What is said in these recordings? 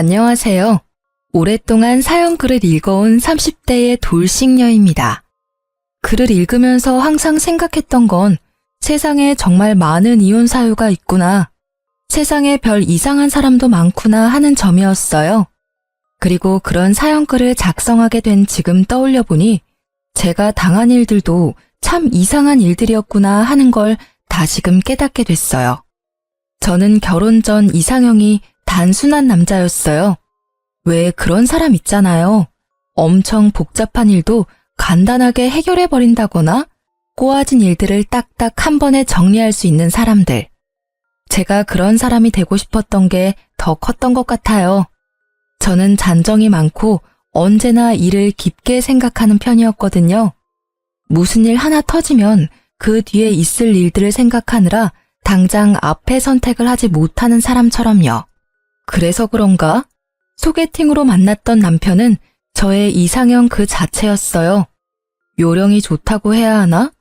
안녕하세요. 오랫동안 사연글을 읽어온 30대의 돌싱녀입니다. 글을 읽으면서 항상 생각했던 건 세상에 정말 많은 이혼 사유가 있구나, 세상에 별 이상한 사람도 많구나 하는 점이었어요. 그리고 그런 사연글을 작성하게 된 지금 떠올려보니 제가 당한 일들도 참 이상한 일들이었구나 하는 걸 다시금 깨닫게 됐어요. 저는 결혼 전 이상형이 단순한 남자였어요. 왜 그런 사람 있잖아요. 엄청 복잡한 일도 간단하게 해결해버린다거나 꼬아진 일들을 딱딱 한 번에 정리할 수 있는 사람들. 제가 그런 사람이 되고 싶었던 게 더 컸던 것 같아요. 저는 잔정이 많고 언제나 일을 깊게 생각하는 편이었거든요. 무슨 일 하나 터지면 그 뒤에 있을 일들을 생각하느라 당장 앞에 선택을 하지 못하는 사람처럼요. 그래서 그런가? 소개팅으로 만났던 남편은 저의 이상형 그 자체였어요. 요령이 좋다고 해야 하나?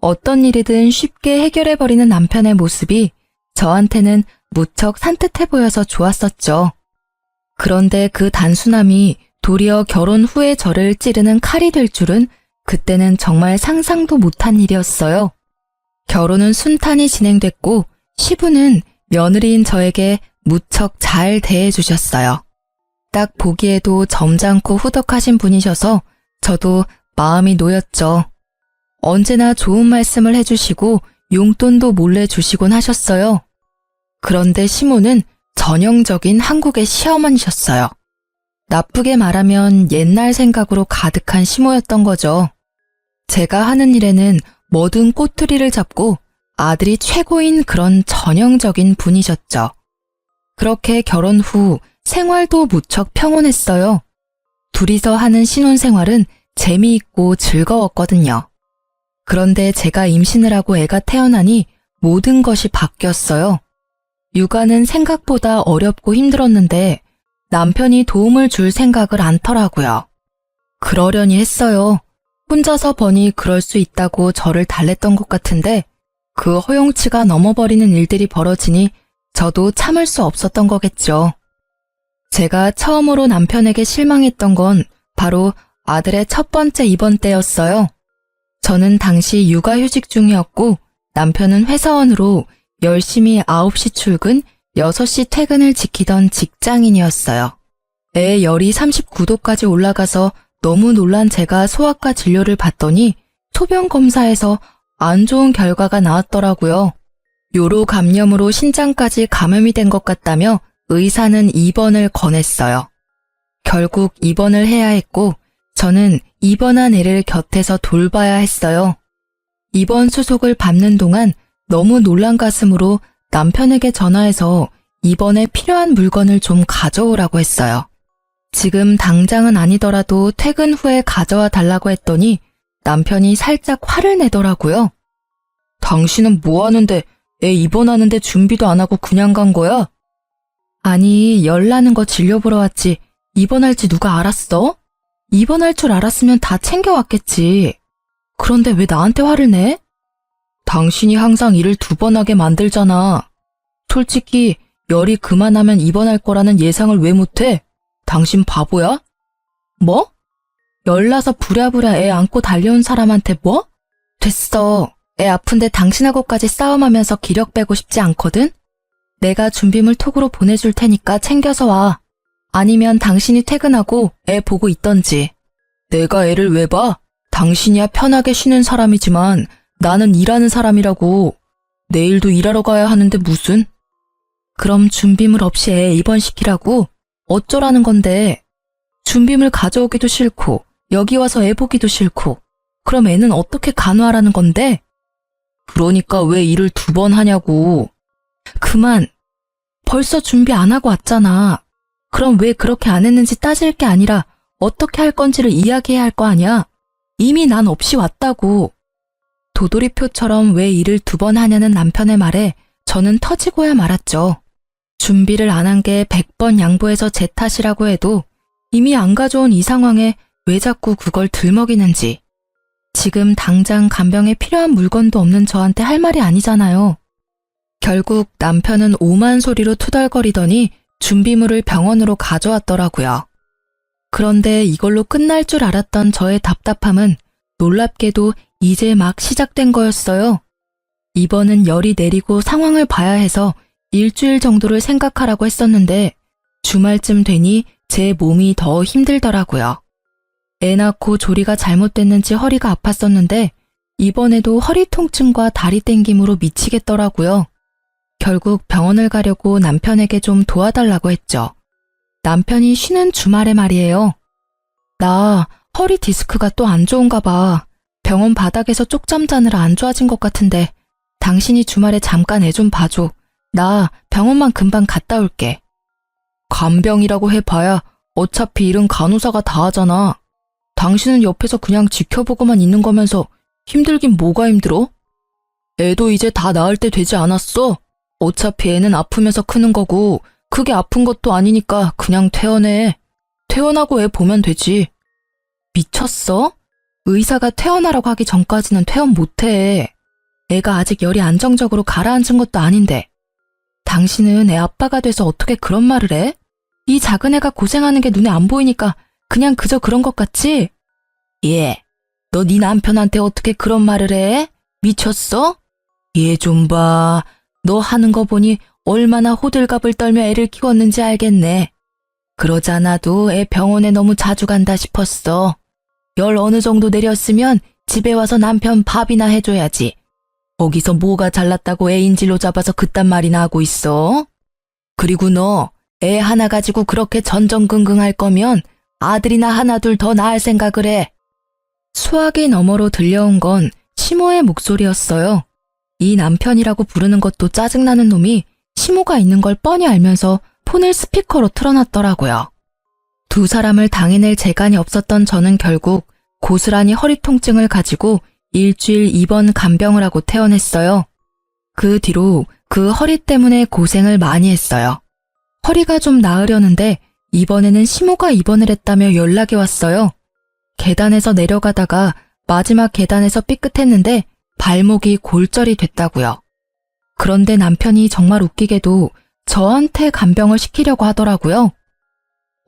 어떤 일이든 쉽게 해결해버리는 남편의 모습이 저한테는 무척 산뜻해 보여서 좋았었죠. 그런데 그 단순함이 도리어 결혼 후에 저를 찌르는 칼이 될 줄은 그때는 정말 상상도 못한 일이었어요. 결혼은 순탄히 진행됐고 시부는 며느리인 저에게 무척 잘 대해주셨어요. 딱 보기에도 점잖고 후덕하신 분이셔서 저도 마음이 놓였죠. 언제나 좋은 말씀을 해주시고 용돈도 몰래 주시곤 하셨어요. 그런데 시모는 전형적인 한국의 시어머니셨어요. 나쁘게 말하면 옛날 생각으로 가득한 시모였던 거죠. 제가 하는 일에는 뭐든 꼬투리를 잡고 아들이 최고인 그런 전형적인 분이셨죠. 그렇게 결혼 후 생활도 무척 평온했어요. 둘이서 하는 신혼생활은 재미있고 즐거웠거든요. 그런데 제가 임신을 하고 애가 태어나니 모든 것이 바뀌었어요. 육아는 생각보다 어렵고 힘들었는데 남편이 도움을 줄 생각을 않더라고요. 그러려니 했어요. 혼자서 보니 그럴 수 있다고 저를 달랬던 것 같은데 그 허용치가 넘어버리는 일들이 벌어지니 저도 참을 수 없었던 거겠죠. 제가 처음으로 남편에게 실망했던 건 바로 아들의 첫 번째 입원 때였어요. 저는 당시 육아휴직 중이었고 남편은 회사원으로 열심히 9시 출근, 6시 퇴근을 지키던 직장인이었어요. 애 열이 39도까지 올라가서 너무 놀란 제가 소아과 진료를 받더니 소변 검사에서 안 좋은 결과가 나왔더라고요. 요로 감염으로 신장까지 감염이 된 것 같다며 의사는 입원을 권했어요. 결국 입원을 해야 했고 저는 입원한 애를 곁에서 돌봐야 했어요. 입원 수속을 밟는 동안 너무 놀란 가슴으로 남편에게 전화해서 입원에 필요한 물건을 좀 가져오라고 했어요. 지금 당장은 아니더라도 퇴근 후에 가져와 달라고 했더니 남편이 살짝 화를 내더라고요. 당신은 뭐 하는데 애 입원하는데 준비도 안 하고 그냥 간 거야? 아니, 열 나는 거 진료 보러 왔지. 입원할지 누가 알았어? 입원할 줄 알았으면 다 챙겨왔겠지. 그런데 왜 나한테 화를 내? 당신이 항상 일을 2번 하게 만들잖아. 솔직히 열이 그만하면 입원할 거라는 예상을 왜 못해? 당신 바보야? 뭐? 열나서 부랴부랴 애 안고 달려온 사람한테 뭐? 됐어. 애 아픈데 당신하고까지 싸움하면서 기력 빼고 싶지 않거든? 내가 준비물 톡으로 보내줄 테니까 챙겨서 와. 아니면 당신이 퇴근하고 애 보고 있던지. 내가 애를 왜 봐? 당신이야 편하게 쉬는 사람이지만 나는 일하는 사람이라고. 내일도 일하러 가야 하는데 무슨? 그럼 준비물 없이 애 입원시키라고? 어쩌라는 건데. 준비물 가져오기도 싫고 여기 와서 애 보기도 싫고 그럼 애는 어떻게 간호하라는 건데? 그러니까 왜 일을 2번 하냐고. 그만. 벌써 준비 안 하고 왔잖아. 그럼 왜 그렇게 안 했는지 따질 게 아니라 어떻게 할 건지를 이야기해야 할 거 아니야. 이미 난 없이 왔다고. 도돌이표처럼 왜 일을 2번 하냐는 남편의 말에 저는 터지고야 말았죠. 준비를 안 한 게 100번 양보해서 제 탓이라고 해도 이미 안 가져온 이 상황에 왜 자꾸 그걸 들먹이는지. 지금 당장 간병에 필요한 물건도 없는 저한테 할 말이 아니잖아요. 결국 남편은 오만 소리로 투덜거리더니 준비물을 병원으로 가져왔더라고요. 그런데 이걸로 끝날 줄 알았던 저의 답답함은 놀랍게도 이제 막 시작된 거였어요. 입원은 열이 내리고 상황을 봐야 해서 일주일 정도를 생각하라고 했었는데 주말쯤 되니 제 몸이 더 힘들더라고요. 애 낳고 조리가 잘못됐는지 허리가 아팠었는데 이번에도 허리 통증과 다리 땡김으로 미치겠더라고요. 결국 병원을 가려고 남편에게 좀 도와달라고 했죠. 남편이 쉬는 주말에 말이에요. 나 허리 디스크가 또 안 좋은가 봐. 병원 바닥에서 쪽잠 자느라 안 좋아진 것 같은데 당신이 주말에 잠깐 애 좀 봐줘. 나 병원만 금방 갔다 올게. 간병이라고 해봐야 어차피 일은 간호사가 다 하잖아. 당신은 옆에서 그냥 지켜보고만 있는 거면서 힘들긴 뭐가 힘들어? 애도 이제 다 나을 때 되지 않았어? 어차피 애는 아프면서 크는 거고 그게 아픈 것도 아니니까 그냥 퇴원해. 퇴원하고 애 보면 되지. 미쳤어? 의사가 퇴원하라고 하기 전까지는 퇴원 못해. 애가 아직 열이 안정적으로 가라앉은 것도 아닌데. 당신은 애 아빠가 돼서 어떻게 그런 말을 해? 이 작은 애가 고생하는 게 눈에 안 보이니까 그냥 그저 그런 것 같지? 예. 너 네 남편한테 어떻게 그런 말을 해? 미쳤어? 얘 좀 봐. 너 하는 거 보니 얼마나 호들갑을 떨며 애를 키웠는지 알겠네. 그러잖아도 애 병원에 너무 자주 간다 싶었어. 열 어느 정도 내렸으면 집에 와서 남편 밥이나 해줘야지. 거기서 뭐가 잘났다고 애 인질로 잡아서 그딴 말이나 하고 있어? 그리고 너 애 하나 가지고 그렇게 전전긍긍할 거면 아들이나 하나 둘 더 낳을 생각을 해. 수화기 너머로 들려온 건 시모의 목소리였어요. 이 남편이라고 부르는 것도 짜증나는 놈이 시모가 있는 걸 뻔히 알면서 폰을 스피커로 틀어놨더라고요. 두 사람을 당해낼 재간이 없었던 저는 결국 고스란히 허리 통증을 가지고 일주일 입원 간병을 하고 퇴원했어요. 그 뒤로 그 허리 때문에 고생을 많이 했어요. 허리가 좀 나으려는데 이번에는 시모가 입원을 했다며 연락이 왔어요. 계단에서 내려가다가 마지막 계단에서 삐끗했는데 발목이 골절이 됐다고요. 그런데 남편이 정말 웃기게도 저한테 간병을 시키려고 하더라고요.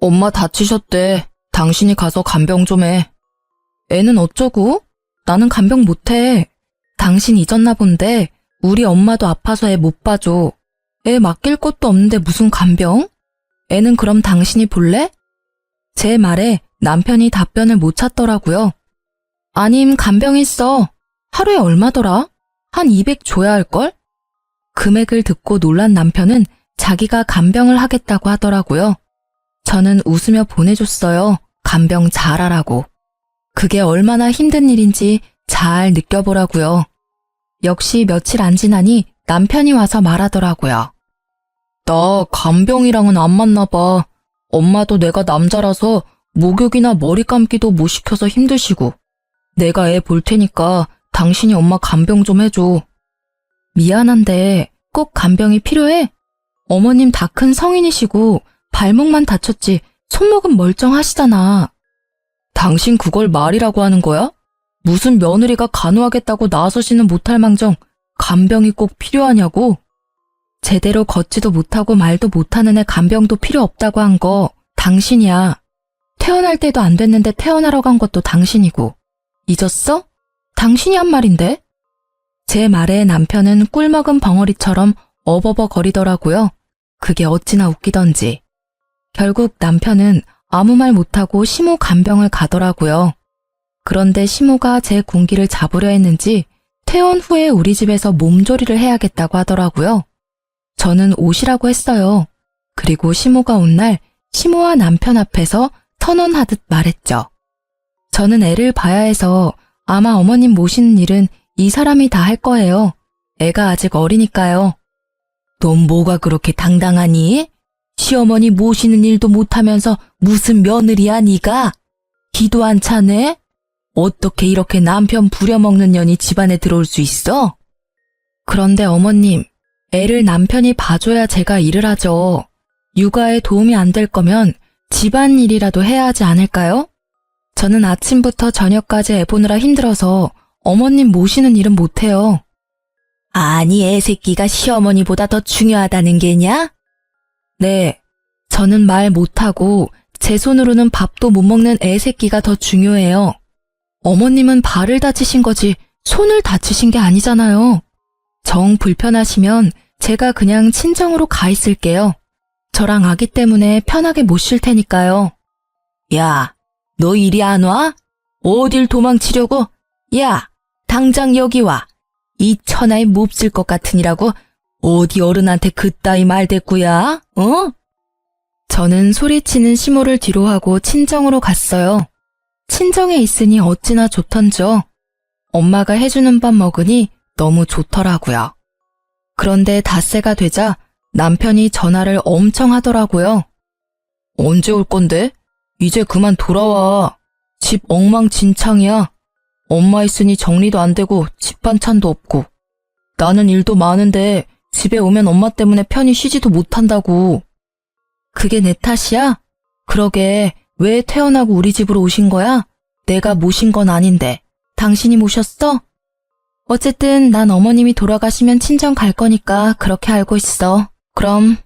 엄마 다치셨대. 당신이 가서 간병 좀 해. 애는 어쩌고? 나는 간병 못해. 당신 잊었나 본데 우리 엄마도 아파서 애 못 봐줘. 애 맡길 것도 없는데 무슨 간병? 애는 그럼 당신이 볼래? 제 말에 남편이 답변을 못 찾더라고요. 아님 간병 있어. 하루에 얼마더라? 한 200 줘야 할걸? 금액을 듣고 놀란 남편은 자기가 간병을 하겠다고 하더라고요. 저는 웃으며 보내줬어요. 간병 잘하라고. 그게 얼마나 힘든 일인지 잘 느껴보라고요. 역시 며칠 안 지나니 남편이 와서 말하더라고요. 나 간병이랑은 안 맞나 봐. 엄마도 내가 남자라서 목욕이나 머리 감기도 못 시켜서 힘드시고. 내가 애 볼 테니까 당신이 엄마 간병 좀 해줘. 미안한데 꼭 간병이 필요해? 어머님 다 큰 성인이시고 발목만 다쳤지 손목은 멀쩡하시잖아. 당신 그걸 말이라고 하는 거야? 무슨 며느리가 간호하겠다고 나서지는 못할 망정 간병이 꼭 필요하냐고? 제대로 걷지도 못하고 말도 못하는 애 간병도 필요 없다고 한 거 당신이야. 퇴원할 때도 안 됐는데 퇴원하러 간 것도 당신이고. 잊었어? 당신이 한 말인데? 제 말에 남편은 꿀먹은 벙어리처럼 어버버거리더라고요. 그게 어찌나 웃기던지. 결국 남편은 아무 말 못하고 시모 간병을 가더라고요. 그런데 시모가 제 군기를 잡으려 했는지 퇴원 후에 우리 집에서 몸조리를 해야겠다고 하더라고요. 저는 오시라고 했어요. 그리고 시모가 온 날 시모와 남편 앞에서 선언하듯 말했죠. 저는 애를 봐야 해서 아마 어머님 모시는 일은 이 사람이 다 할 거예요. 애가 아직 어리니까요. 넌 뭐가 그렇게 당당하니? 시어머니 모시는 일도 못하면서 무슨 며느리야 네가? 기도 안 차네? 어떻게 이렇게 남편 부려먹는 년이 집안에 들어올 수 있어? 그런데 어머님, 애를 남편이 봐줘야 제가 일을 하죠. 육아에 도움이 안 될 거면 집안일이라도 해야 하지 않을까요? 저는 아침부터 저녁까지 애 보느라 힘들어서 어머님 모시는 일은 못해요. 아니, 애 새끼가 시어머니보다 더 중요하다는 게냐? 네, 저는 말 못하고 제 손으로는 밥도 못 먹는 애 새끼가 더 중요해요. 어머님은 발을 다치신 거지 손을 다치신 게 아니잖아요. 정 불편하시면 제가 그냥 친정으로 가 있을게요. 저랑 아기 때문에 편하게 못 쉴 테니까요. 야, 너 이리 안 와? 어딜 도망치려고? 야, 당장 여기 와. 이 천하에 몹쓸 것 같으니라고 어디 어른한테 그따위 말대꾸야? 어? 저는 소리치는 시모를 뒤로 하고 친정으로 갔어요. 친정에 있으니 어찌나 좋던죠. 엄마가 해주는 밥 먹으니 너무 좋더라고요. 그런데 닷새가 되자 남편이 전화를 엄청 하더라고요. 언제 올 건데? 이제 그만 돌아와. 집 엉망진창이야. 엄마 있으니 정리도 안 되고 집 반찬도 없고. 나는 일도 많은데 집에 오면 엄마 때문에 편히 쉬지도 못한다고. 그게 내 탓이야? 그러게 왜 태어나고 우리 집으로 오신 거야? 내가 모신 건 아닌데. 당신이 모셨어? 어쨌든 난 어머님이 돌아가시면 친정 갈 거니까 그렇게 알고 있어. 그럼.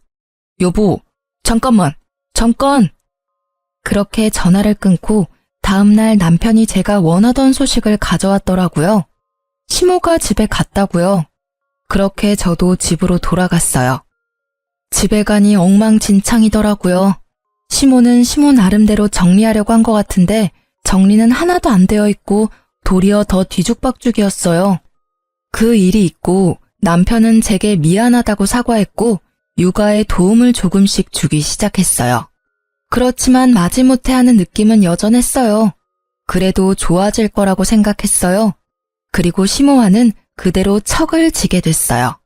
여보, 잠깐만. 잠깐. 그렇게 전화를 끊고 다음날 남편이 제가 원하던 소식을 가져왔더라고요. 시모가 집에 갔다고요. 그렇게 저도 집으로 돌아갔어요. 집에 가니 엉망진창이더라고요. 시모는 시모 나름대로 정리하려고 한 것 같은데 정리는 하나도 안 되어 있고 도리어 더 뒤죽박죽이었어요. 그 일이 있고 남편은 제게 미안하다고 사과했고 육아에 도움을 조금씩 주기 시작했어요. 그렇지만 마지못해 하는 느낌은 여전했어요. 그래도 좋아질 거라고 생각했어요. 그리고 시모와는 그대로 척을 지게 됐어요.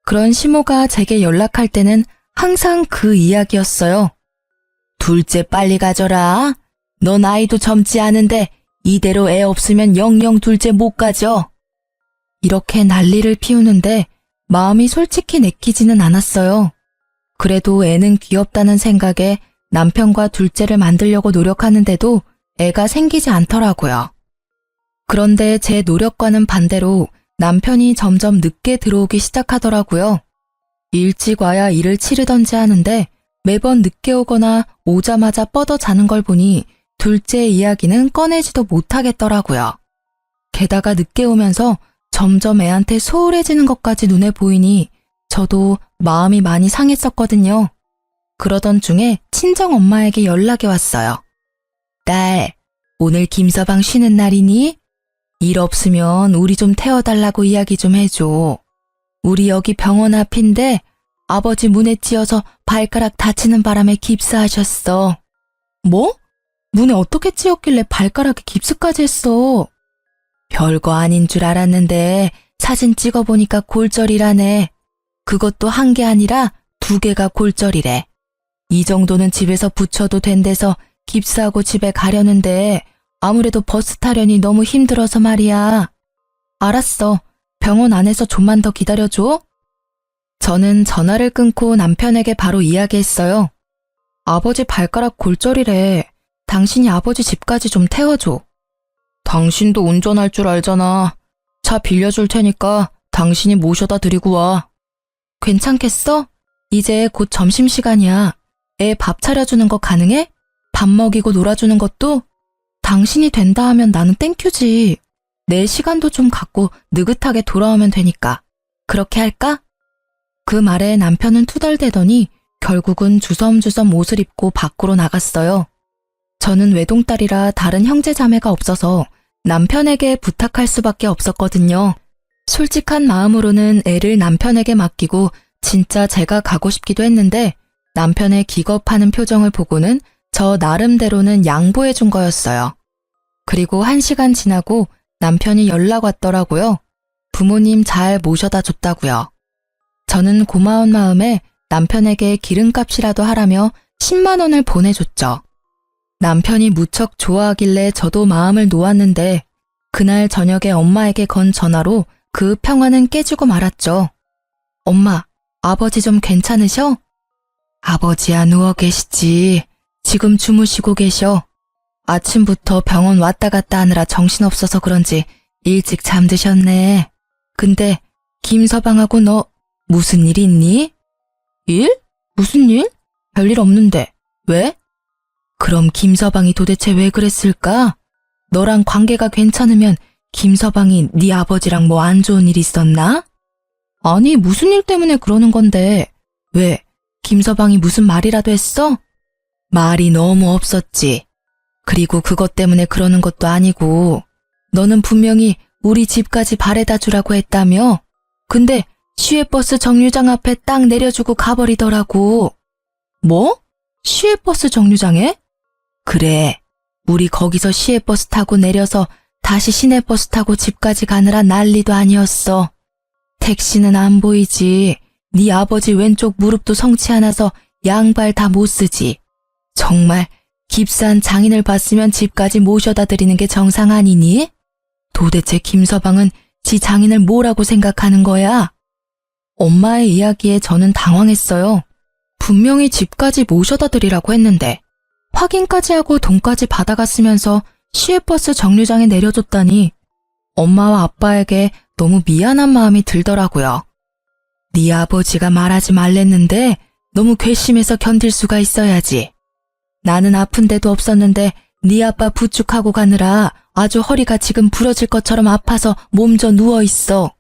그런 시모가 제게 연락할 때는 항상 그 이야기였어요. 둘째 빨리 가져라. 너 나이도 젊지 않은데 이대로 애 없으면 영영 둘째 못 가져. 이렇게 난리를 피우는데 마음이 솔직히 내키지는 않았어요. 그래도 애는 귀엽다는 생각에 남편과 둘째를 만들려고 노력하는데도 애가 생기지 않더라고요. 그런데 제 노력과는 반대로 남편이 점점 늦게 들어오기 시작하더라고요. 일찍 와야 일을 치르던지 하는데 매번 늦게 오거나 오자마자 뻗어 자는 걸 보니 둘째의 이야기는 꺼내지도 못하겠더라고요. 게다가 늦게 오면서 점점 애한테 소홀해지는 것까지 눈에 보이니 저도 마음이 많이 상했었거든요. 그러던 중에 친정엄마에게 연락이 왔어요. 딸, 오늘 김서방 쉬는 날이니? 일 없으면 우리 좀 태워달라고 이야기 좀 해줘. 우리 여기 병원 앞인데 아버지 문에 찧어서 발가락 다치는 바람에 깁스하셨어. 뭐? 문에 어떻게 찧었길래 발가락에 깁스까지 했어? 별거 아닌 줄 알았는데 사진 찍어보니까 골절이라네. 그것도 한 개 아니라 2개가 골절이래. 이 정도는 집에서 붙여도 된대서 깁스하고 집에 가려는데 아무래도 버스 타려니 너무 힘들어서 말이야. 알았어. 병원 안에서 좀만 더 기다려줘. 저는 전화를 끊고 남편에게 바로 이야기했어요. 아버지 발가락 골절이래. 당신이 아버지 집까지 좀 태워줘. 당신도 운전할 줄 알잖아. 차 빌려줄 테니까 당신이 모셔다 드리고 와. 괜찮겠어? 이제 곧 점심시간이야. 애 밥 차려주는 거 가능해? 밥 먹이고 놀아주는 것도? 당신이 된다 하면 나는 땡큐지. 내 시간도 좀 갖고 느긋하게 돌아오면 되니까. 그렇게 할까? 그 말에 남편은 투덜대더니 결국은 주섬주섬 옷을 입고 밖으로 나갔어요. 저는 외동딸이라 다른 형제 자매가 없어서 남편에게 부탁할 수밖에 없었거든요. 솔직한 마음으로는 애를 남편에게 맡기고 진짜 제가 가고 싶기도 했는데 남편의 기겁하는 표정을 보고는 저 나름대로는 양보해 준 거였어요. 그리고 1시간 지나고 남편이 연락 왔더라고요. 부모님 잘 모셔다 줬다고요. 저는 고마운 마음에 남편에게 기름값이라도 하라며 10만 원을 보내줬죠. 남편이 무척 좋아하길래 저도 마음을 놓았는데 그날 저녁에 엄마에게 건 전화로 그 평화는 깨지고 말았죠. 엄마, 아버지 좀 괜찮으셔? 아버지야 누워 계시지. 지금 주무시고 계셔. 아침부터 병원 왔다 갔다 하느라 정신없어서 그런지 일찍 잠드셨네. 근데 김서방하고 너 무슨 일 있니? 일? 무슨 일? 별일 없는데. 왜? 그럼 김서방이 도대체 왜 그랬을까? 너랑 관계가 괜찮으면 김서방이 네 아버지랑 뭐 안 좋은 일 있었나? 아니, 무슨 일 때문에 그러는 건데. 왜? 김서방이 무슨 말이라도 했어? 말이 너무 없었지. 그리고 그것 때문에 그러는 것도 아니고, 너는 분명히 우리 집까지 바래다 주라고 했다며? 근데 시외버스 정류장 앞에 딱 내려주고 가버리더라고. 뭐? 시외버스 정류장에? 그래, 우리 거기서 시외버스 타고 내려서 다시 시내버스 타고 집까지 가느라 난리도 아니었어. 택시는 안 보이지. 네 아버지 왼쪽 무릎도 성치 않아서 양발 다 못 쓰지. 정말 깁스한 장인을 봤으면 집까지 모셔다 드리는 게 정상 아니니? 도대체 김서방은 지 장인을 뭐라고 생각하는 거야? 엄마의 이야기에 저는 당황했어요. 분명히 집까지 모셔다 드리라고 했는데 확인까지 하고 돈까지 받아갔으면서 시외버스 정류장에 내려줬다니 엄마와 아빠에게 너무 미안한 마음이 들더라고요. 네 아버지가 말하지 말랬는데 너무 괘씸해서 견딜 수가 있어야지. 나는 아픈 데도 없었는데 네 아빠 부축하고 가느라 아주 허리가 지금 부러질 것처럼 아파서 몸져 누워있어.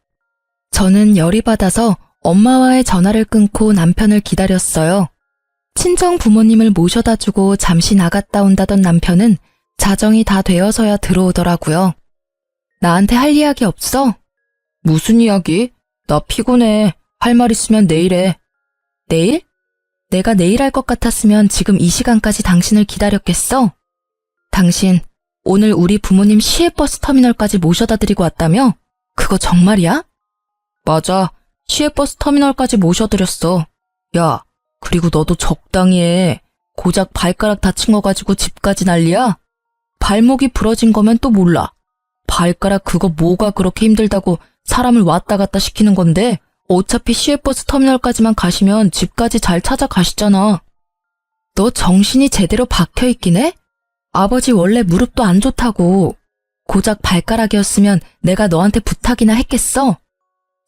저는 열이 받아서 엄마와의 전화를 끊고 남편을 기다렸어요. 친정 부모님을 모셔다 주고 잠시 나갔다 온다던 남편은 자정이 다 되어서야 들어오더라고요. 나한테 할 이야기 없어? 무슨 이야기? 나 피곤해. 할 말 있으면 내일 해. 내일? 내가 내일 할 것 같았으면 지금 이 시간까지 당신을 기다렸겠어? 당신 오늘 우리 부모님 시외버스 터미널까지 모셔다 드리고 왔다며? 그거 정말이야? 맞아. 시외버스 터미널까지 모셔드렸어. 야, 그리고 너도 적당히 해. 고작 발가락 다친 거 가지고 집까지 난리야? 발목이 부러진 거면 또 몰라. 발가락 그거 뭐가 그렇게 힘들다고 사람을 왔다 갔다 시키는 건데 어차피 시외버스 터미널까지만 가시면 집까지 잘 찾아가시잖아. 너 정신이 제대로 박혀있긴 해? 아버지 원래 무릎도 안 좋다고. 고작 발가락이었으면 내가 너한테 부탁이나 했겠어?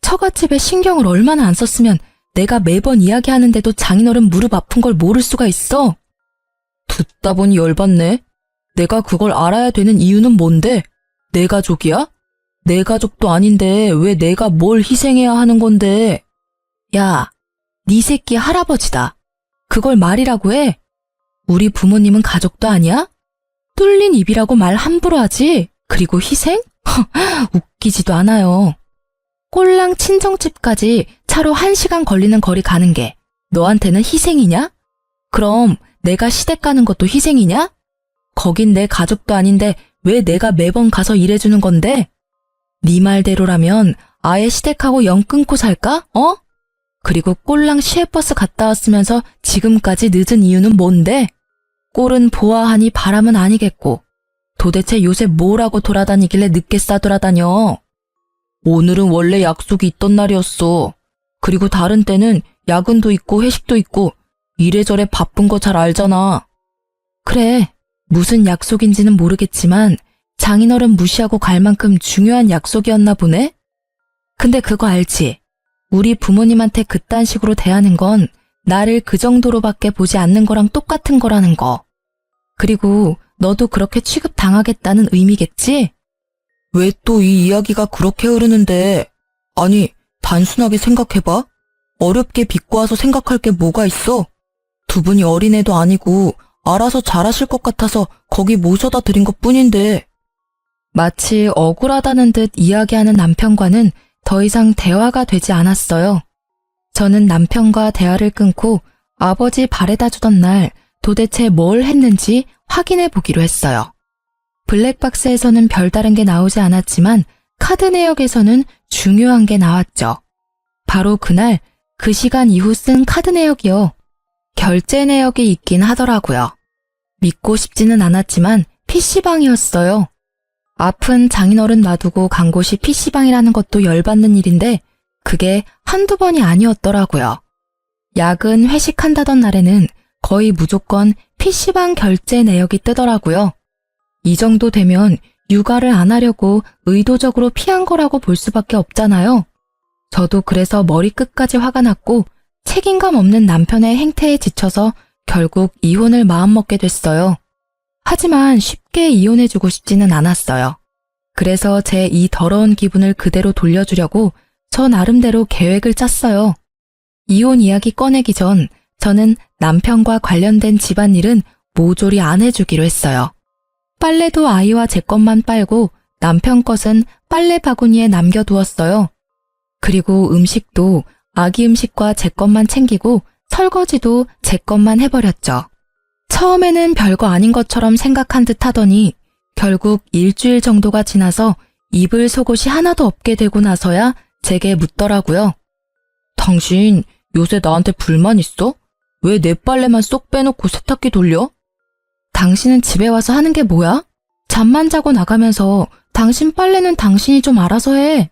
처갓집에 신경을 얼마나 안 썼으면 내가 매번 이야기하는데도 장인어른 무릎 아픈 걸 모를 수가 있어? 듣다 보니 열받네. 내가 그걸 알아야 되는 이유는 뭔데? 내 가족이야? 내 가족도 아닌데 왜 내가 뭘 희생해야 하는 건데? 야, 네 새끼 할아버지다. 그걸 말이라고 해? 우리 부모님은 가족도 아니야? 뚫린 입이라고 말 함부로 하지? 그리고 희생? 웃기지도 않아요. 꼴랑 친정집까지 차로 1시간 걸리는 거리 가는 게 너한테는 희생이냐? 그럼 내가 시댁 가는 것도 희생이냐? 거긴 내 가족도 아닌데 왜 내가 매번 가서 일해주는 건데? 네 말대로라면 아예 시댁하고 연 끊고 살까? 어? 그리고 꼴랑 시외버스 갔다 왔으면서 지금까지 늦은 이유는 뭔데? 꼴은 보아하니 바람은 아니겠고 도대체 요새 뭐라고 돌아다니길래 늦게 싸돌아다녀? 오늘은 원래 약속이 있던 날이었어. 그리고 다른 때는 야근도 있고 회식도 있고 이래저래 바쁜 거 잘 알잖아. 그래, 무슨 약속인지는 모르겠지만 장인어른 무시하고 갈 만큼 중요한 약속이었나 보네? 근데 그거 알지? 우리 부모님한테 그딴 식으로 대하는 건 나를 그 정도로밖에 보지 않는 거랑 똑같은 거라는 거. 그리고 너도 그렇게 취급당하겠다는 의미겠지? 왜 또 이 이야기가 그렇게 흐르는데? 아니, 단순하게 생각해봐. 어렵게 비꼬아서 생각할 게 뭐가 있어? 두 분이 어린애도 아니고 알아서 잘하실 것 같아서 거기 모셔다 드린 것뿐인데. 마치 억울하다는 듯 이야기하는 남편과는 더 이상 대화가 되지 않았어요. 저는 남편과 대화를 끊고 아버지 바래다 주던 날 도대체 뭘 했는지 확인해 보기로 했어요. 블랙박스에서는 별다른 게 나오지 않았지만 카드 내역에서는 중요한 게 나왔죠. 바로 그날 그 시간 이후 쓴 카드 내역이요. 결제 내역이 있긴 하더라고요. 믿고 싶지는 않았지만 PC방이었어요. 아픈 장인어른 놔두고 간 곳이 PC방이라는 것도 열받는 일인데 그게 한두 번이 아니었더라고요. 야근 회식한다던 날에는 거의 무조건 PC방 결제 내역이 뜨더라고요. 이 정도 되면 육아를 안 하려고 의도적으로 피한 거라고 볼 수밖에 없잖아요. 저도 그래서 머리끝까지 화가 났고 책임감 없는 남편의 행태에 지쳐서 결국 이혼을 마음먹게 됐어요. 하지만 쉽게 이혼해주고 싶지는 않았어요. 그래서 제 이 더러운 기분을 그대로 돌려주려고 저 나름대로 계획을 짰어요. 이혼 이야기 꺼내기 전 저는 남편과 관련된 집안일은 모조리 안 해주기로 했어요. 빨래도 아이와 제 것만 빨고 남편 것은 빨래 바구니에 남겨두었어요. 그리고 음식도 아기 음식과 제 것만 챙기고 설거지도 제 것만 해버렸죠. 처음에는 별거 아닌 것처럼 생각한 듯 하더니 결국 일주일 정도가 지나서 입을 속옷이 하나도 없게 되고 나서야 제게 묻더라고요. 당신 요새 나한테 불만 있어? 왜 내 빨래만 쏙 빼놓고 세탁기 돌려? 당신은 집에 와서 하는 게 뭐야? 잠만 자고 나가면서 당신 빨래는 당신이 좀 알아서 해.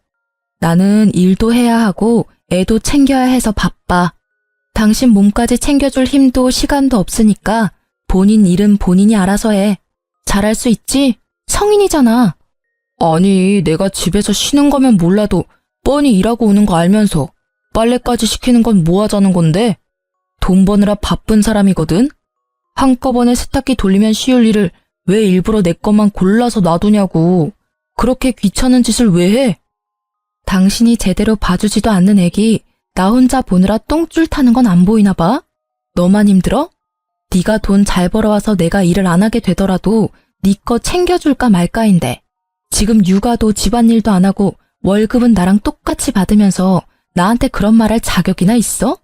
나는 일도 해야 하고 애도 챙겨야 해서 바빠. 당신 몸까지 챙겨줄 힘도 시간도 없으니까 본인 일은 본인이 알아서 해. 잘할 수 있지? 성인이잖아. 아니, 내가 집에서 쉬는 거면 몰라도 뻔히 일하고 오는 거 알면서 빨래까지 시키는 건 뭐 하자는 건데? 돈 버느라 바쁜 사람이거든? 한꺼번에 세탁기 돌리면 쉬울 일을 왜 일부러 내 것만 골라서 놔두냐고. 그렇게 귀찮은 짓을 왜 해? 당신이 제대로 봐주지도 않는 애기 나 혼자 보느라 똥줄 타는 건 안 보이나 봐? 너만 힘들어? 네가 돈 잘 벌어와서 내가 일을 안 하게 되더라도 네 거 챙겨줄까 말까인데 지금 육아도 집안일도 안 하고 월급은 나랑 똑같이 받으면서 나한테 그런 말 할 자격이나 있어?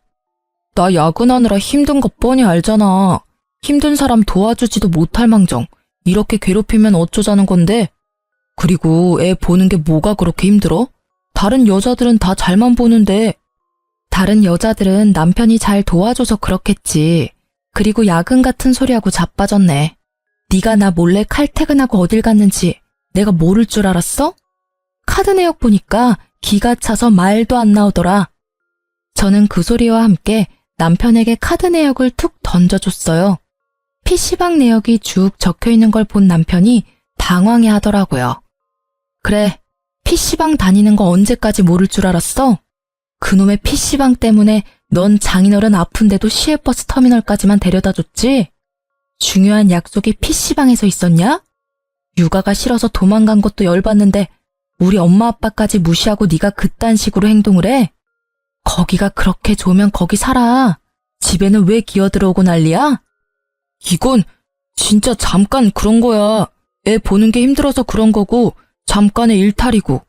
나 야근하느라 힘든 거 뻔히 알잖아. 힘든 사람 도와주지도 못할 망정 이렇게 괴롭히면 어쩌자는 건데? 그리고 애 보는 게 뭐가 그렇게 힘들어? 다른 여자들은 다 잘만 보는데. 다른 여자들은 남편이 잘 도와줘서 그렇겠지. 그리고 야근 같은 소리하고 자빠졌네. 네가 나 몰래 칼퇴근하고 어딜 갔는지 내가 모를 줄 알았어? 카드 내역 보니까 기가 차서 말도 안 나오더라. 저는 그 소리와 함께 남편에게 카드 내역을 툭 던져줬어요. PC방 내역이 쭉 적혀있는 걸 본 남편이 당황해 하더라고요. 그래, PC방 다니는 거 언제까지 모를 줄 알았어? 그놈의 PC방 때문에 넌 장인어른 아픈데도 시외버스 터미널까지만 데려다 줬지? 중요한 약속이 PC방에서 있었냐? 육아가 싫어서 도망간 것도 열받는데 우리 엄마 아빠까지 무시하고 네가 그딴 식으로 행동을 해? 거기가 그렇게 좋으면 거기 살아. 집에는 왜 기어들어오고 난리야? 이건 진짜 잠깐 그런 거야. 애 보는 게 힘들어서 그런 거고 잠깐의 일탈이고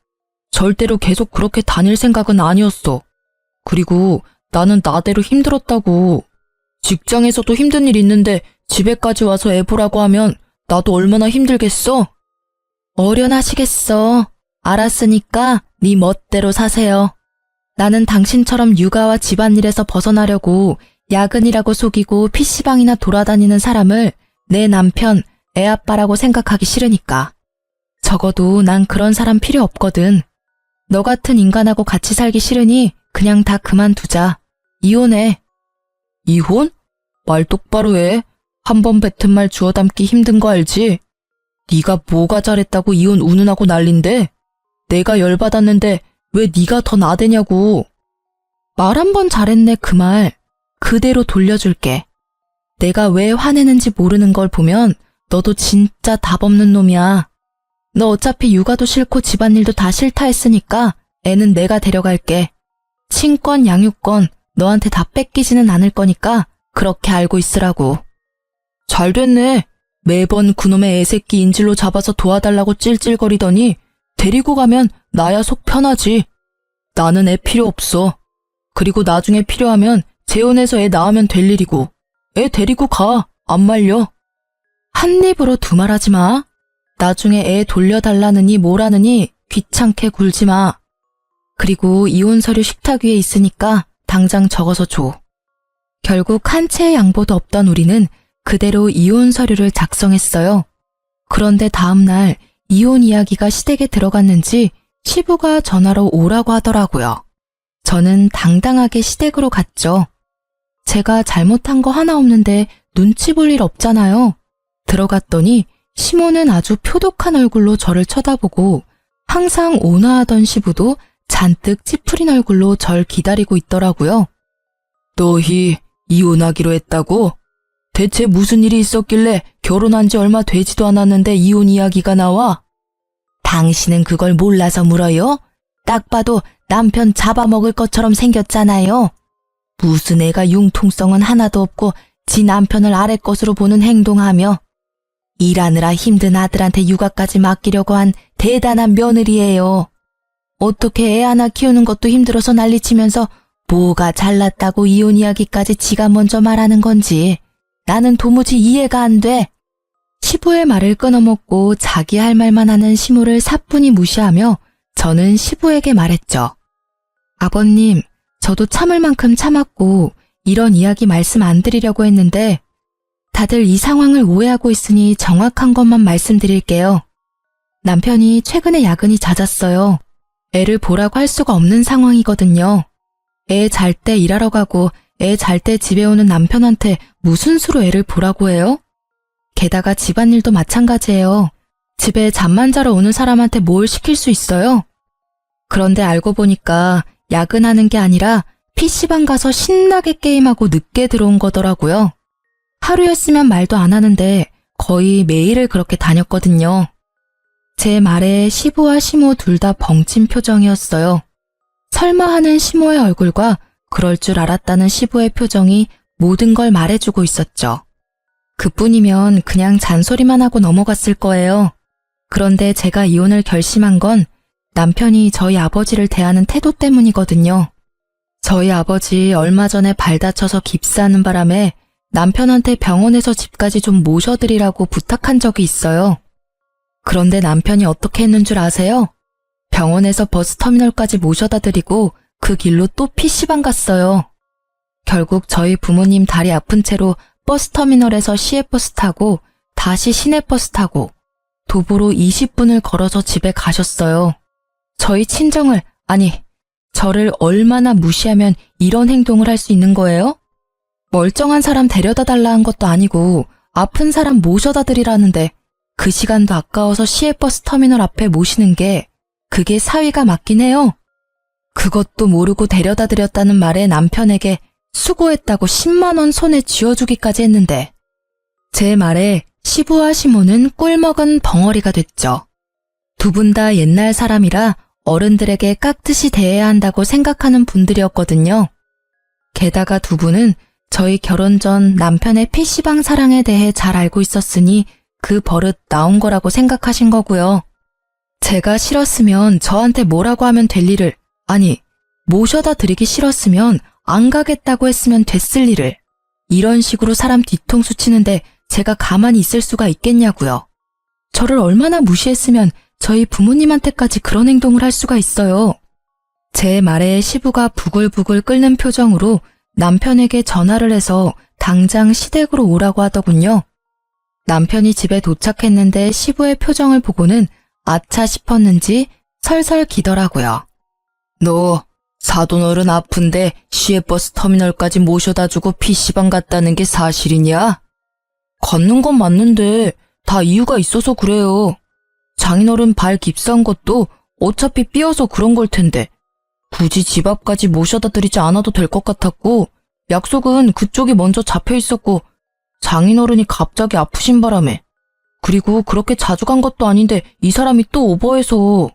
절대로 계속 그렇게 다닐 생각은 아니었어. 그리고 나는 나대로 힘들었다고. 직장에서도 힘든 일 있는데 집에까지 와서 애 보라고 하면 나도 얼마나 힘들겠어? 어련하시겠어. 알았으니까 네 멋대로 사세요. 나는 당신처럼 육아와 집안일에서 벗어나려고 야근이라고 속이고 PC방이나 돌아다니는 사람을 내 남편, 애 아빠라고 생각하기 싫으니까. 적어도 난 그런 사람 필요 없거든. 너 같은 인간하고 같이 살기 싫으니 그냥 다 그만두자. 이혼해. 이혼? 말 똑바로 해. 한 번 뱉은 말 주워 담기 힘든 거 알지? 네가 뭐가 잘했다고 이혼 운운하고 난린데? 내가 열받았는데 왜 네가 더 나대냐고. 말 한 번 잘했네 그 말. 그대로 돌려줄게. 내가 왜 화내는지 모르는 걸 보면 너도 진짜 답 없는 놈이야. 너 어차피 육아도 싫고 집안일도 다 싫다 했으니까 애는 내가 데려갈게. 친권, 양육권 너한테 다 뺏기지는 않을 거니까 그렇게 알고 있으라고. 잘 됐네. 매번 그놈의 애새끼 인질로 잡아서 도와달라고 찔찔거리더니 데리고 가면 나야 속 편하지. 나는 애 필요 없어. 그리고 나중에 필요하면 재혼해서 애 낳으면 될 일이고. 애 데리고 가. 안 말려. 한 입으로 두말하지 마. 나중에 애 돌려달라느니 뭐라느니 귀찮게 굴지 마. 그리고 이혼 서류 식탁 위에 있으니까 당장 적어서 줘. 결국 한 채의 양보도 없던 우리는 그대로 이혼 서류를 작성했어요. 그런데 다음 날 이혼 이야기가 시댁에 들어갔는지 시부가 전화로 오라고 하더라고요. 저는 당당하게 시댁으로 갔죠. 제가 잘못한 거 하나 없는데 눈치 볼 일 없잖아요. 들어갔더니 시모는 아주 표독한 얼굴로 저를 쳐다보고 항상 온화하던 시부도 잔뜩 찌푸린 얼굴로 절 기다리고 있더라고요. 너희 이혼하기로 했다고? 대체 무슨 일이 있었길래 결혼한 지 얼마 되지도 않았는데 이혼 이야기가 나와? 당신은 그걸 몰라서 물어요? 딱 봐도 남편 잡아먹을 것처럼 생겼잖아요. 무슨 애가 융통성은 하나도 없고 지 남편을 아래 것으로 보는 행동하며 일하느라 힘든 아들한테 육아까지 맡기려고 한 대단한 며느리예요. 어떻게 애 하나 키우는 것도 힘들어서 난리치면서 뭐가 잘났다고 이혼 이야기까지 지가 먼저 말하는 건지 나는 도무지 이해가 안 돼. 시부의 말을 끊어먹고 자기 할 말만 하는 시모를 사뿐히 무시하며 저는 시부에게 말했죠. 아버님, 저도 참을 만큼 참았고 이런 이야기 말씀 안 드리려고 했는데 다들 이 상황을 오해하고 있으니 정확한 것만 말씀드릴게요. 남편이 최근에 야근이 잦았어요. 애를 보라고 할 수가 없는 상황이거든요. 애 잘 때 일하러 가고 애 잘 때 집에 오는 남편한테 무슨 수로 애를 보라고 해요? 게다가 집안일도 마찬가지예요. 집에 잠만 자러 오는 사람한테 뭘 시킬 수 있어요? 그런데 알고 보니까 야근하는 게 아니라 PC방 가서 신나게 게임하고 늦게 들어온 거더라고요. 하루였으면 말도 안 하는데 거의 매일을 그렇게 다녔거든요. 제 말에 시부와 시모 둘 다 벙친 표정이었어요. 설마 하는 시모의 얼굴과 그럴 줄 알았다는 시부의 표정이 모든 걸 말해주고 있었죠. 그뿐이면 그냥 잔소리만 하고 넘어갔을 거예요. 그런데 제가 이혼을 결심한 건 남편이 저희 아버지를 대하는 태도 때문이거든요. 저희 아버지 얼마 전에 발 다쳐서 깁스하는 바람에 남편한테 병원에서 집까지 좀 모셔드리라고 부탁한 적이 있어요. 그런데 남편이 어떻게 했는 줄 아세요? 병원에서 버스터미널까지 모셔다 드리고 그 길로 또 PC방 갔어요. 결국 저희 부모님 다리 아픈 채로 버스터미널에서 시외버스 타고 다시 시내버스 타고 도보로 20분을 걸어서 집에 가셨어요. 저희 친정을, 아니, 저를 얼마나 무시하면 이런 행동을 할 수 있는 거예요? 멀쩡한 사람 데려다 달라 한 것도 아니고 아픈 사람 모셔다 드리라는데 그 시간도 아까워서 시외버스 터미널 앞에 모시는 게 그게 사위가 맞긴 해요. 그것도 모르고 데려다 드렸다는 말에 남편에게 수고했다고 10만 원 손에 쥐어주기까지 했는데 제 말에 시부와 시모는 꿀먹은 벙어리가 됐죠. 두 분 다 옛날 사람이라 어른들에게 깍듯이 대해야 한다고 생각하는 분들이었거든요. 게다가 두 분은 저희 결혼 전 남편의 PC방 사랑에 대해 잘 알고 있었으니 그 버릇 나온 거라고 생각하신 거고요. 제가 싫었으면 저한테 뭐라고 하면 될 일을, 아니, 모셔다 드리기 싫었으면 안 가겠다고 했으면 됐을 일을 이런 식으로 사람 뒤통수 치는데 제가 가만히 있을 수가 있겠냐고요. 저를 얼마나 무시했으면 저희 부모님한테까지 그런 행동을 할 수가 있어요. 제 말에 시부가 부글부글 끓는 표정으로 남편에게 전화를 해서 당장 시댁으로 오라고 하더군요. 남편이 집에 도착했는데 시부의 표정을 보고는 아차 싶었는지 설설 기더라고요. 너 사돈어른 아픈데 시외버스 터미널까지 모셔다주고 PC방 갔다는 게 사실이냐? 걷는 건 맞는데 다 이유가 있어서 그래요. 장인어른 발 깁스한 것도 어차피 삐어서 그런 걸 텐데 굳이 집 앞까지 모셔다 드리지 않아도 될 것 같았고 약속은 그쪽이 먼저 잡혀 있었고 장인어른이 갑자기 아프신 바람에 그리고 그렇게 자주 간 것도 아닌데 이 사람이 또 오버해서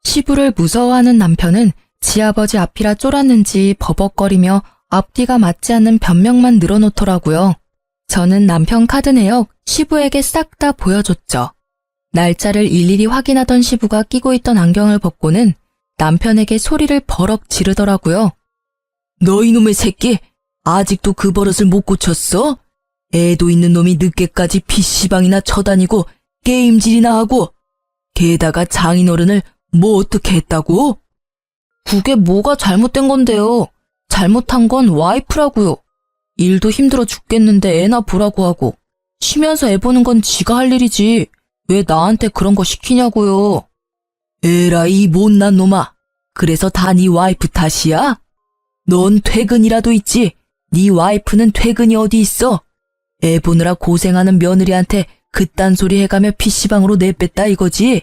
시부를 무서워하는 남편은 지아버지 앞이라 쫄았는지 버벅거리며 앞뒤가 맞지 않는 변명만 늘어놓더라고요. 저는 남편 카드 내역 시부에게 싹 다 보여줬죠. 날짜를 일일이 확인하던 시부가 끼고 있던 안경을 벗고는 남편에게 소리를 버럭 지르더라고요. 너 이놈의 새끼, 아직도 그 버릇을 못 고쳤어? 애도 있는 놈이 늦게까지 PC방이나 쳐다니고 게임질이나 하고 게다가 장인어른을 뭐 어떻게 했다고? 그게 뭐가 잘못된 건데요. 잘못한 건 와이프라고요. 일도 힘들어 죽겠는데 애나 보라고 하고 쉬면서 애 보는 건 지가 할 일이지 왜 나한테 그런 거 시키냐고요. 에라 이 못난 놈아. 그래서 다 네 와이프 탓이야? 넌 퇴근이라도 있지. 네 와이프는 퇴근이 어디 있어? 애 보느라 고생하는 며느리한테 그딴 소리 해가며 PC방으로 내뺐다 이거지?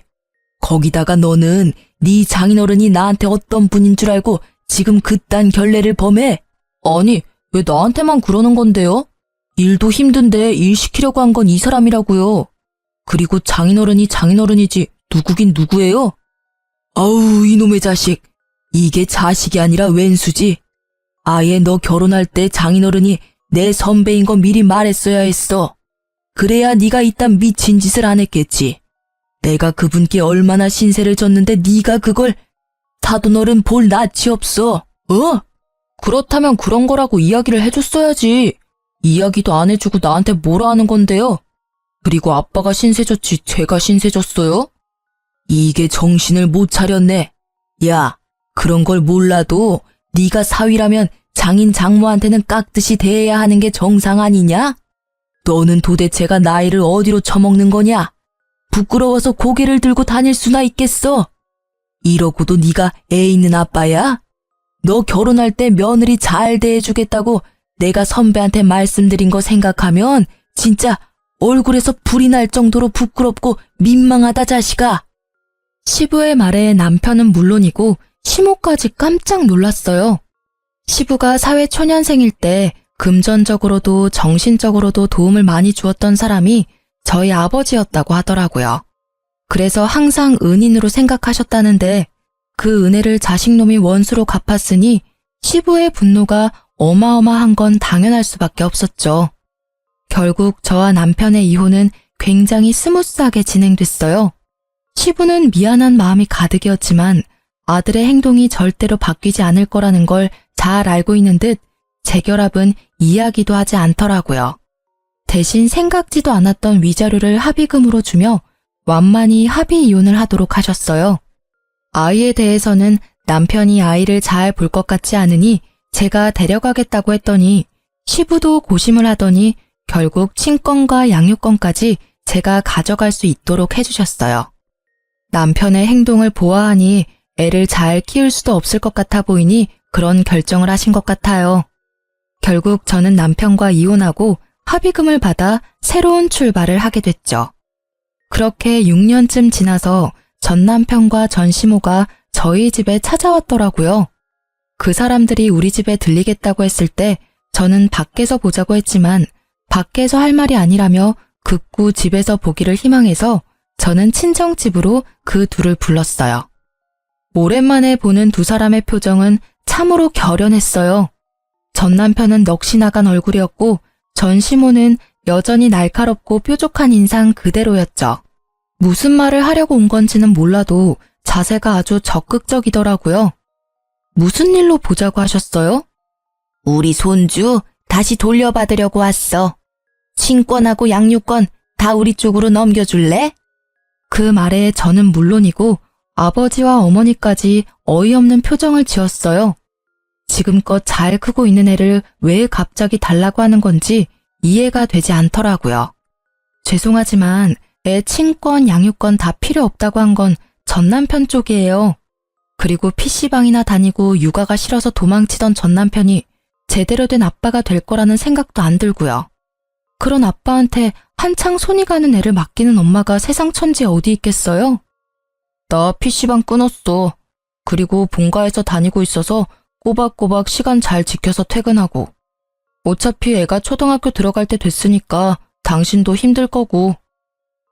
거기다가 너는 네 장인어른이 나한테 어떤 분인 줄 알고 지금 그딴 결례를 범해? 아니, 왜 나한테만 그러는 건데요? 일도 힘든데 일 시키려고 한 건 이 사람이라고요. 그리고 장인어른이 장인어른이지 누구긴 누구예요? 아우, 이놈의 자식. 이게 자식이 아니라 왼수지. 아예 너 결혼할 때 장인어른이 내 선배인 거 미리 말했어야 했어. 그래야 네가 이딴 미친 짓을 안 했겠지. 내가 그분께 얼마나 신세를 졌는데 네가 그걸. 사돈어른 볼 낯이 없어. 그렇다면 그런 거라고 이야기를 해줬어야지. 이야기도 안 해주고 나한테 뭐라 하는 건데요? 그리고 아빠가 신세졌지 제가 신세졌어요? 이게 정신을 못 차렸네. 야, 그런 걸 몰라도 네가 사위라면 장인 장모한테는 깍듯이 대해야 하는 게 정상 아니냐? 너는 도대체가 나이를 어디로 처먹는 거냐? 부끄러워서 고개를 들고 다닐 수나 있겠어? 이러고도 네가 애 있는 아빠야? 너 결혼할 때 며느리 잘 대해주겠다고 내가 선배한테 말씀드린 거 생각하면 진짜 얼굴에서 불이 날 정도로 부끄럽고 민망하다 자식아. 시부의 말에 남편은 물론이고 시모까지 깜짝 놀랐어요. 시부가 사회 초년생일 때 금전적으로도 정신적으로도 도움을 많이 주었던 사람이 저희 아버지였다고 하더라고요. 그래서 항상 은인으로 생각하셨다는데 그 은혜를 자식놈이 원수로 갚았으니 시부의 분노가 어마어마한 건 당연할 수밖에 없었죠. 결국 저와 남편의 이혼은 굉장히 스무스하게 진행됐어요. 시부는 미안한 마음이 가득이었지만 아들의 행동이 절대로 바뀌지 않을 거라는 걸 잘 알고 있는 듯 재결합은 이야기도 하지 않더라고요. 대신 생각지도 않았던 위자료를 합의금으로 주며 완만히 합의 이혼을 하도록 하셨어요. 아이에 대해서는 남편이 아이를 잘 볼 것 같지 않으니 제가 데려가겠다고 했더니 시부도 고심을 하더니 결국 친권과 양육권까지 제가 가져갈 수 있도록 해주셨어요. 남편의 행동을 보아하니 애를 잘 키울 수도 없을 것 같아 보이니 그런 결정을 하신 것 같아요. 결국 저는 남편과 이혼하고 합의금을 받아 새로운 출발을 하게 됐죠. 그렇게 6년쯤 지나서 전 남편과 전 시모가 저희 집에 찾아왔더라고요. 그 사람들이 우리 집에 들리겠다고 했을 때 저는 밖에서 보자고 했지만 밖에서 할 말이 아니라며 극구 집에서 보기를 희망해서 저는 친정집으로 그 둘을 불렀어요. 오랜만에 보는 두 사람의 표정은 참으로 결연했어요. 전 남편은 넋이 나간 얼굴이었고 전 시모는 여전히 날카롭고 뾰족한 인상 그대로였죠. 무슨 말을 하려고 온 건지는 몰라도 자세가 아주 적극적이더라고요. 무슨 일로 보자고 하셨어요? 우리 손주 다시 돌려받으려고 왔어. 친권하고 양육권 다 우리 쪽으로 넘겨줄래? 그 말에 저는 물론이고 아버지와 어머니까지 어이없는 표정을 지었어요. 지금껏 잘 크고 있는 애를 왜 갑자기 달라고 하는 건지 이해가 되지 않더라고요. 죄송하지만 애 친권, 양육권 다 필요 없다고 한 건 전 남편 쪽이에요. 그리고 PC방이나 다니고 육아가 싫어서 도망치던 전 남편이 제대로 된 아빠가 될 거라는 생각도 안 들고요. 그런 아빠한테 한창 손이 가는 애를 맡기는 엄마가 세상 천지에 어디 있겠어요? 나 PC방 끊었어. 그리고 본가에서 다니고 있어서 꼬박꼬박 시간 잘 지켜서 퇴근하고. 어차피 애가 초등학교 들어갈 때 됐으니까 당신도 힘들 거고.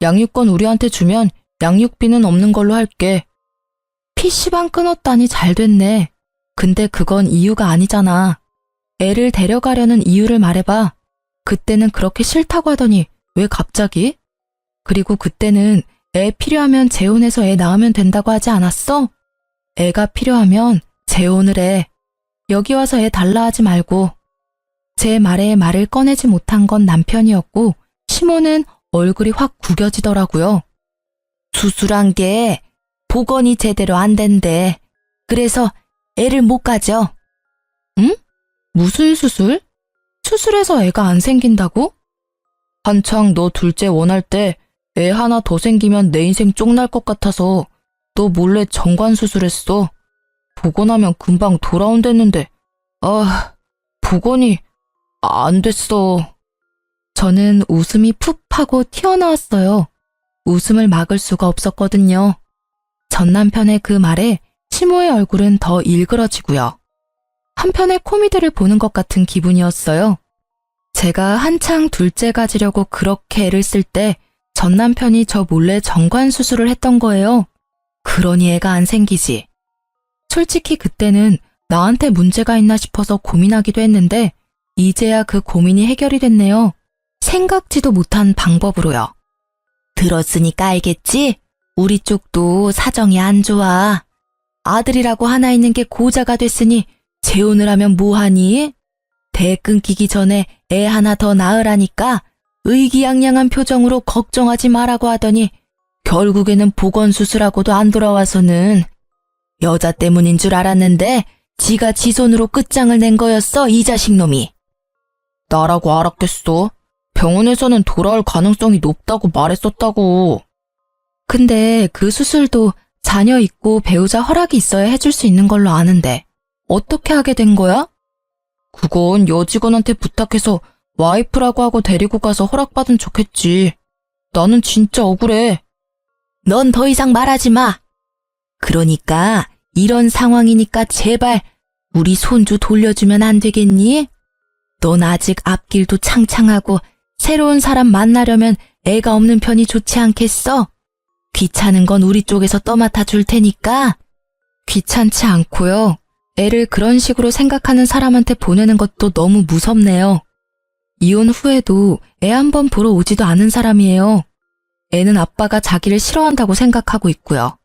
양육권 우리한테 주면 양육비는 없는 걸로 할게. PC방 끊었다니 잘 됐네. 근데 그건 이유가 아니잖아. 애를 데려가려는 이유를 말해봐. 그때는 그렇게 싫다고 하더니 왜 갑자기? 그리고 그때는 애 필요하면 재혼해서 애 낳으면 된다고 하지 않았어? 애가 필요하면 재혼을 해. 여기 와서 애 달라 하지 말고. 제 말에 말을 꺼내지 못한 건 남편이었고 시모는 얼굴이 확 구겨지더라고요. 수술한 게 복원이 제대로 안 된대. 그래서 애를 못 가져. 응? 무슨 수술? 수술해서 애가 안 생긴다고? 한창 너 둘째 원할 때 애 하나 더 생기면 내 인생 쪽날 것 같아서 너 몰래 정관 수술했어. 복원하면 금방 돌아온댔는데 복원이 안 됐어. 저는 웃음이 푹 하고 튀어나왔어요. 웃음을 막을 수가 없었거든요. 전 남편의 그 말에 시모의 얼굴은 더 일그러지고요. 한편의 코미디를 보는 것 같은 기분이었어요. 제가 한창 둘째 가지려고 그렇게 애를 쓸 때 전 남편이 저 몰래 정관 수술을 했던 거예요. 그러니 애가 안 생기지. 솔직히 그때는 나한테 문제가 있나 싶어서 고민하기도 했는데 이제야 그 고민이 해결이 됐네요. 생각지도 못한 방법으로요. 들었으니까 알겠지? 우리 쪽도 사정이 안 좋아. 아들이라고 하나 있는 게 고자가 됐으니 재혼을 하면 뭐하니? 대 끊기기 전에 애 하나 더 낳으라니까 의기양양한 표정으로 걱정하지 말라고 하더니 결국에는 보건수술하고도 안 돌아와서는 여자 때문인 줄 알았는데 지가 지 손으로 끝장을 낸 거였어, 이 자식놈이. 나라고 알았겠어. 병원에서는 돌아올 가능성이 높다고 말했었다고. 근데 그 수술도 자녀 있고 배우자 허락이 있어야 해줄 수 있는 걸로 아는데 어떻게 하게 된 거야? 그건 여직원한테 부탁해서 와이프라고 하고 데리고 가서 허락받은 척했지. 나는 진짜 억울해. 넌 더 이상 말하지 마. 그러니까 이런 상황이니까 제발 우리 손주 돌려주면 안 되겠니? 넌 아직 앞길도 창창하고 새로운 사람 만나려면 애가 없는 편이 좋지 않겠어? 귀찮은 건 우리 쪽에서 떠맡아 줄 테니까. 귀찮지 않고요. 애를 그런 식으로 생각하는 사람한테 보내는 것도 너무 무섭네요. 이혼 후에도 애 한 번 보러 오지도 않은 사람이에요. 애는 아빠가 자기를 싫어한다고 생각하고 있고요.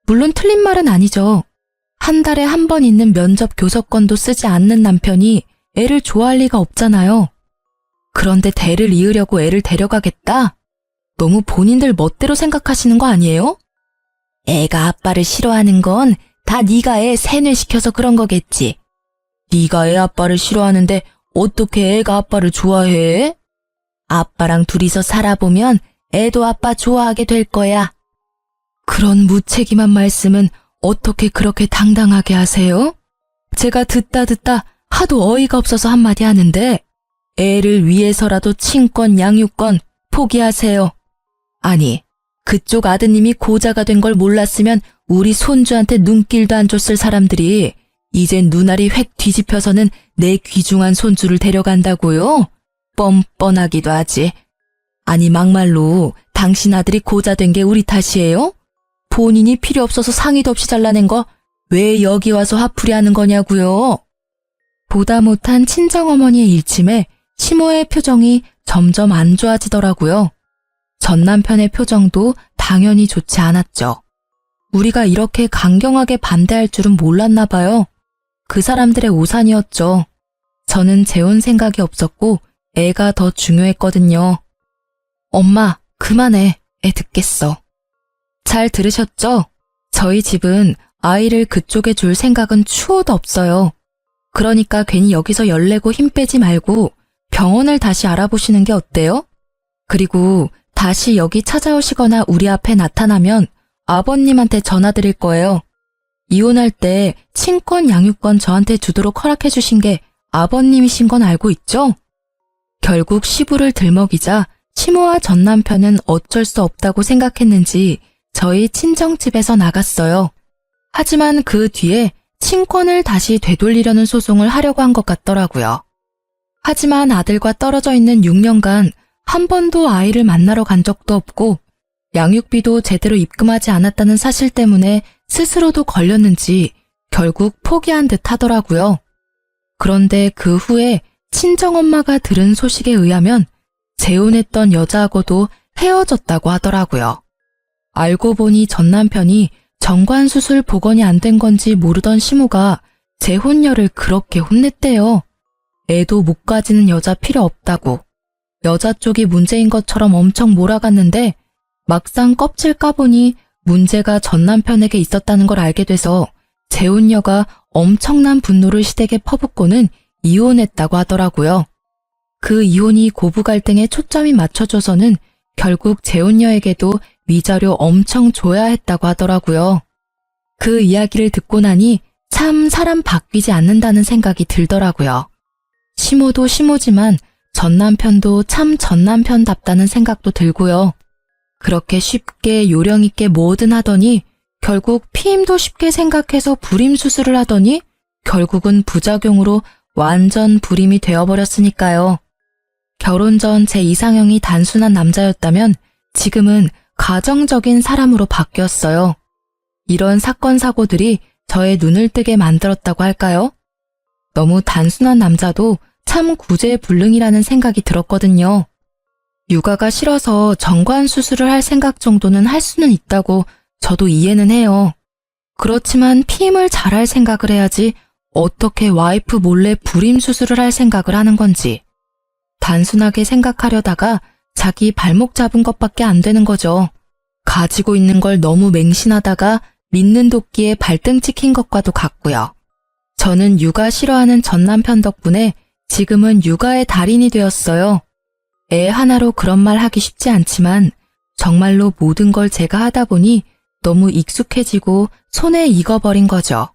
물론 틀린 말은 아니죠. 한 달에 한 번 있는 면접 교섭권도 쓰지 않는 남편이 애를 좋아할 리가 없잖아요. 그런데 대를 이으려고 애를 데려가겠다? 너무 본인들 멋대로 생각하시는 거 아니에요? 애가 아빠를 싫어하는 건 다 네가 애 세뇌시켜서 그런 거겠지. 네가 애 아빠를 싫어하는데 어떻게 애가 아빠를 좋아해? 아빠랑 둘이서 살아보면 애도 아빠 좋아하게 될 거야. 그런 무책임한 말씀은 어떻게 그렇게 당당하게 하세요? 제가 듣다 하도 어이가 없어서 한마디 하는데 애를 위해서라도 친권 양육권 포기하세요. 아니, 그쪽 아드님이 고자가 된 걸 몰랐으면 우리 손주한테 눈길도 안 줬을 사람들이 이젠 눈알이 획 뒤집혀서는 내 귀중한 손주를 데려간다고요? 뻔뻔하기도 하지. 아니 막말로 당신 아들이 고자 된 게 우리 탓이에요? 본인이 필요 없어서 상의도 없이 잘라낸 거 왜 여기 와서 화풀이 하는 거냐고요? 보다 못한 친정어머니의 일침에 시모의 표정이 점점 안 좋아지더라고요. 전 남편의 표정도 당연히 좋지 않았죠. 우리가 이렇게 강경하게 반대할 줄은 몰랐나 봐요. 그 사람들의 오산이었죠. 저는 재혼 생각이 없었고 애가 더 중요했거든요. 엄마, 그만해. 애 듣겠어. 잘 들으셨죠? 저희 집은 아이를 그쪽에 줄 생각은 추호도 없어요. 그러니까 괜히 여기서 열내고 힘 빼지 말고 병원을 다시 알아보시는 게 어때요? 그리고 다시 여기 찾아오시거나 우리 앞에 나타나면 아버님한테 전화드릴 거예요. 이혼할 때 친권 양육권 저한테 주도록 허락해 주신 게 아버님이신 건 알고 있죠? 결국 시부를 들먹이자 시모와 전 남편은 어쩔 수 없다고 생각했는지 저희 친정집에서 나갔어요. 하지만 그 뒤에 친권을 다시 되돌리려는 소송을 하려고 한 것 같더라고요. 하지만 아들과 떨어져 있는 6년간 한 번도 아이를 만나러 간 적도 없고 양육비도 제대로 입금하지 않았다는 사실 때문에 스스로도 걸렸는지 결국 포기한 듯 하더라고요. 그런데 그 후에 친정엄마가 들은 소식에 의하면 재혼했던 여자하고도 헤어졌다고 하더라고요. 알고 보니 전 남편이 정관수술 복원이 안 된 건지 모르던 시모가 재혼녀를 그렇게 혼냈대요. 애도 못 가지는 여자 필요 없다고. 여자 쪽이 문제인 것처럼 엄청 몰아갔는데 막상 껍질 까보니 문제가 전 남편에게 있었다는 걸 알게 돼서 재혼녀가 엄청난 분노를 시댁에 퍼붓고는 이혼했다고 하더라고요. 그 이혼이 고부 갈등에 초점이 맞춰져서는 결국 재혼녀에게도 위자료 엄청 줘야 했다고 하더라고요. 그 이야기를 듣고 나니 참 사람 바뀌지 않는다는 생각이 들더라고요. 시모도 시모지만 전 남편도 참 전 남편답다는 생각도 들고요. 그렇게 쉽게 요령 있게 뭐든 하더니 결국 피임도 쉽게 생각해서 불임 수술을 하더니 결국은 부작용으로 완전 불임이 되어버렸으니까요. 결혼 전 제 이상형이 단순한 남자였다면 지금은 가정적인 사람으로 바뀌었어요. 이런 사건, 사고들이 저의 눈을 뜨게 만들었다고 할까요? 너무 단순한 남자도 참 구제불능이라는 생각이 들었거든요. 육아가 싫어서 정관 수술을 할 생각 정도는 할 수는 있다고 저도 이해는 해요. 그렇지만 피임을 잘할 생각을 해야지 어떻게 와이프 몰래 불임 수술을 할 생각을 하는 건지. 단순하게 생각하려다가 자기 발목 잡은 것밖에 안 되는 거죠. 가지고 있는 걸 너무 맹신하다가 믿는 도끼에 발등 찍힌 것과도 같고요. 저는 육아 싫어하는 전 남편 덕분에 지금은 육아의 달인이 되었어요. 애 하나로 그런 말 하기 쉽지 않지만 정말로 모든 걸 제가 하다 보니 너무 익숙해지고 손에 익어버린 거죠.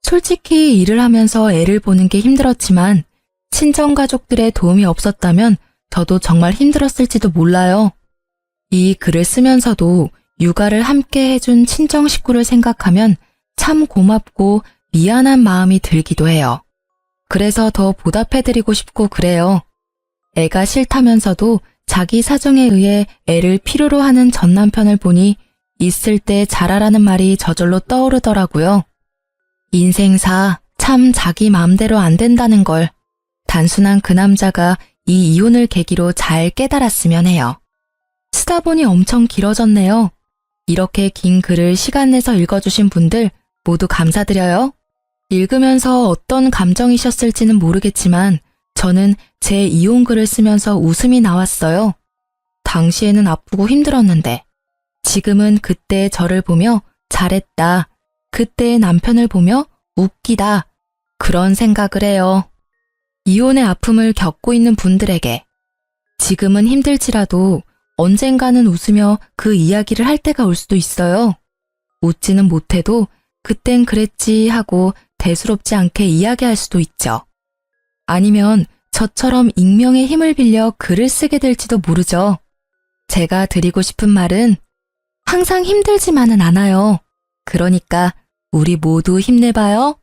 솔직히 일을 하면서 애를 보는 게 힘들었지만 친정가족들의 도움이 없었다면 저도 정말 힘들었을지도 몰라요. 이 글을 쓰면서도 육아를 함께 해준 친정 식구를 생각하면 참 고맙고 미안한 마음이 들기도 해요. 그래서 더 보답해드리고 싶고 그래요. 애가 싫다면서도 자기 사정에 의해 애를 필요로 하는 전 남편을 보니 있을 때 잘하라는 말이 저절로 떠오르더라고요. 인생사 참 자기 마음대로 안 된다는 걸 단순한 그 남자가 이 이혼을 계기로 잘 깨달았으면 해요. 쓰다 보니 엄청 길어졌네요. 이렇게 긴 글을 시간 내서 읽어주신 분들 모두 감사드려요. 읽으면서 어떤 감정이셨을지는 모르겠지만 저는 제 이혼 글을 쓰면서 웃음이 나왔어요. 당시에는 아프고 힘들었는데 지금은 그때 저를 보며 잘했다. 그때의 남편을 보며 웃기다. 그런 생각을 해요. 이혼의 아픔을 겪고 있는 분들에게 지금은 힘들지라도 언젠가는 웃으며 그 이야기를 할 때가 올 수도 있어요. 웃지는 못해도 그땐 그랬지 하고 대수롭지 않게 이야기할 수도 있죠. 아니면 저처럼 익명의 힘을 빌려 글을 쓰게 될지도 모르죠. 제가 드리고 싶은 말은 항상 힘들지만은 않아요. 그러니까 우리 모두 힘내봐요.